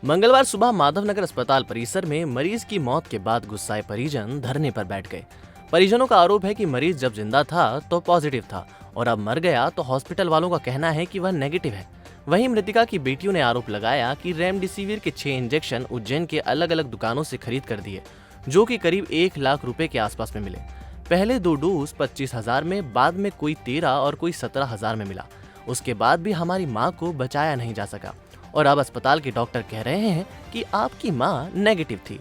मंगलवार सुबह माधवनगर अस्पताल परिसर में मरीज की मौत के बाद गुस्साए परिजन धरने पर बैठ गए। परिजनों का आरोप है कि मरीज जब जिंदा था तो पॉजिटिव था और अब मर गया तो हॉस्पिटल वालों का कहना है कि वह नेगेटिव है। वहीं मृतिका की बेटियों ने आरोप लगाया कि रेमडेसिविर के 6 इंजेक्शन उज्जैन के अलग अलग दुकानों से खरीद कर दिए, जो कि करीब 1 लाख रुपए के आसपास में मिले। पहले 2 डोज 25,000 में, बाद में कोई 13 और कोई 17,000 में मिला। उसके बाद भी हमारी माँ को बचाया नहीं जा सका और अब अस्पताल के डॉक्टर कह रहे हैं कि आपकी मां नेगेटिव थी।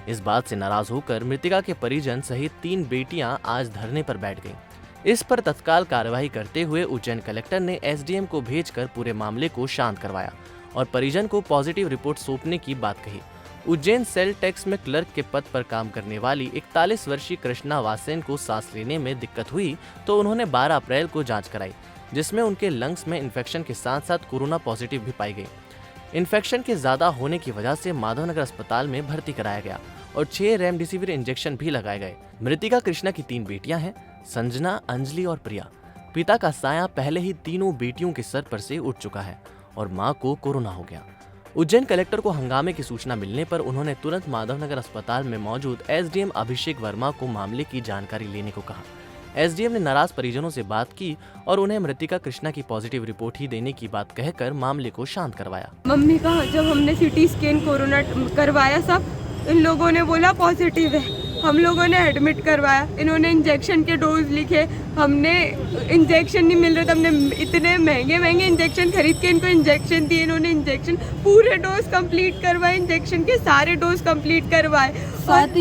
इस बात से नाराज होकर मृतिका के परिजन सहित 3 बेटियां आज धरने पर बैठ गईं। इस पर तत्काल कार्रवाई करते हुए उज्जैन कलेक्टर ने एसडीएम को भेजकर पूरे मामले को शांत करवाया और परिजन को पॉजिटिव रिपोर्ट सौंपने की बात कही। उज्जैन सेल टैक्स में क्लर्क के पद पर काम करने वाली 41 वर्षीय कृष्णा वासेन को सांस लेने में दिक्कत हुई तो उन्होंने 12 अप्रैल को जाँच कराई, जिसमें उनके लंग्स में इन्फेक्शन के साथ साथ कोरोना पॉजिटिव भी पाई गई। इन्फेक्शन के ज्यादा होने की वजह से माधवनगर अस्पताल में भर्ती कराया गया और 6 रेमडेसिविर इंजेक्शन भी लगाए गए। मृतिका कृष्णा की 3 बेटियां हैं, संजना, अंजलि और प्रिया। पिता का साया पहले ही तीनों बेटियों के सर पर से उठ चुका है और मां को कोरोना हो गया। उज्जैन कलेक्टर को हंगामे की सूचना मिलने पर उन्होंने तुरंत माधवनगर अस्पताल में मौजूद एसडीएम अभिषेक वर्मा को मामले की जानकारी लेने को कहा। एसडीएम ने नाराज परिजनों से बात की और उन्हें मृतिका कृष्णा की पॉजिटिव रिपोर्ट ही देने की बात कहकर मामले को शांत करवाया। मम्मी का जब हमने सीटी स्कैन कोरोना करवाया, सब इन लोगों ने बोला पॉजिटिव है। हम लोगों ने एडमिट करवाया, इन्होंने इंजेक्शन के डोज लिखे, हमने इंजेक्शन नहीं मिल रहे थे, हमने इतने महंगे महंगे इंजेक्शन खरीद के इनको इंजेक्शन दिए। इन्होंने इंजेक्शन पूरे डोज कंप्लीट करवाए, इंजेक्शन के सारे डोज कंप्लीट करवाए। 7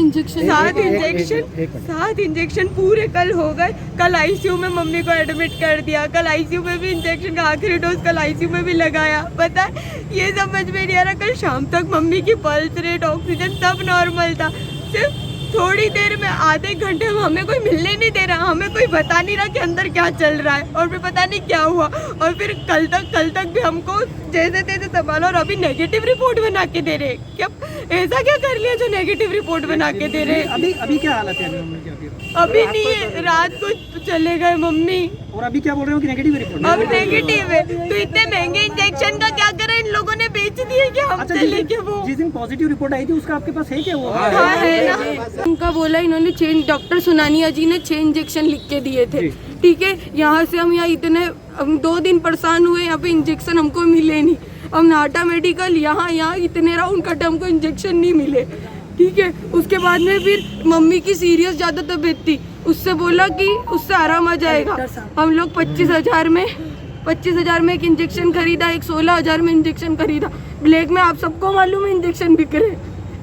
इंजेक्शन पूरे कल हो गए। कल आईसीयू में मम्मी को एडमिट कर दिया। कल आईसीयू में भी इंजेक्शन का आखिरी डोज कल आईसीयू में भी लगाया। पता है, ये समझ में नहीं आ रहा। कल शाम तक मम्मी की पल्स रेट, ऑक्सीजन सब नॉर्मल था। सिर्फ थोड़ी देर में, आधे घंटे में हमें कोई मिलने नहीं दे रहा, हमें कोई बता नहीं रहा कि अंदर क्या चल रहा है और फिर पता नहीं क्या हुआ। और फिर कल तक भी हमको जैसे तैसे संभाला और अभी नेगेटिव रिपोर्ट बना के दे रहे। क्या ऐसा क्या कर लिया जो नेगेटिव रिपोर्ट बना के दे रहे? अभी क्या हालत है मम्मी की? अभी नहीं है, रात को चले गए मम्मी। और अभी क्या बोल रहे हो कि नेगेटिव रिपोर्ट? अब नेगेटिव है तो इतने महंगे इंजेक्शन का क्या करें? इन लोगों ने बेच दिए क्या हमसे लेके? वो जिस दिन पॉजिटिव रिपोर्ट आई थी उसका आपके पास है क्या? वो हाँ है ना। उनका बोला इन्होंने 6, डॉक्टर सुनानिया जी ने 6 इंजेक्शन लिख के दिए थे। ठीक है, यहाँ से हम इतने 2 दिन परेशान हुए, यहाँ पे इंजेक्शन हमको मिले नहीं। अब नाटा मेडिकल यहाँ इतने राउंड कटे, हमको इंजेक्शन नहीं मिले। ठीक है, उसके बाद में फिर मम्मी की सीरियस ज्यादा तबीयत थी, उससे बोला कि उससे आराम आ जाएगा। हम लोग 25,000 में एक इंजेक्शन खरीदा, एक 16,000 में इंजेक्शन खरीदा। ब्लैक में आप सबको मालूम है इंजेक्शन बिक रहे,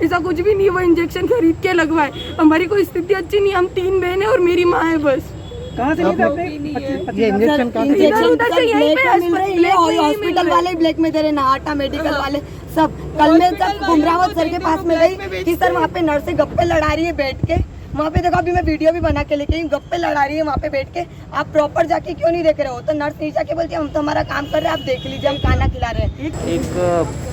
ऐसा कुछ भी नहीं। वो इंजेक्शन खरीद के लगवाए। हमारी कोई स्थिति अच्छी नहीं, हम 3 बहनें और मेरी माँ है बस। कहाँ से इंजेक्शन? हॉस्पिटल वाले ब्लैक में दे रहे, नाटा मेडिकल वाले सब। कल मैं सब कुमरावत सर के पास में गई कि सर वहाँ पे नर्सें गप्पे लड़ा रही है बैठ के। वहाँ पे देखो, अभी मैं वीडियो भी बना के लेके आई, गप्पे लड़ा रही है वहाँ पे बैठ के। आप प्रॉपर जाके क्यों नहीं देख रहे हो? तो नर्स नहीं जाके बोलती है हम तो हमारा काम कर रहे हैं, आप देख लीजिए, हम खाना खिला रहे हैं। एक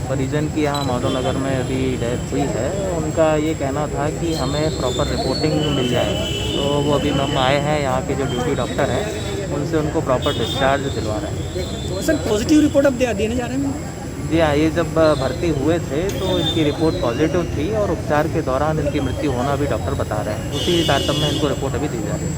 परिजन की यहाँ माधवनगर में अभी डेथ हुई है। उनका ये कहना था कि हमें प्रॉपर रिपोर्टिंग मिल जाए, तो वो अभी हम आए हैं, यहाँ के जो ड्यूटी डॉक्टर हैं उनसे उनको प्रॉपर डिस्चार्ज दिलवा रहे हैं। सर पॉजिटिव रिपोर्ट अब देने जा रहे हैं? जी हाँ, ये जब भर्ती हुए थे तो इनकी रिपोर्ट पॉजिटिव थी और उपचार के दौरान इनकी मृत्यु होना भी डॉक्टर बता रहे हैं। उसी तारतम्य में इनको रिपोर्ट अभी दी जा रही है।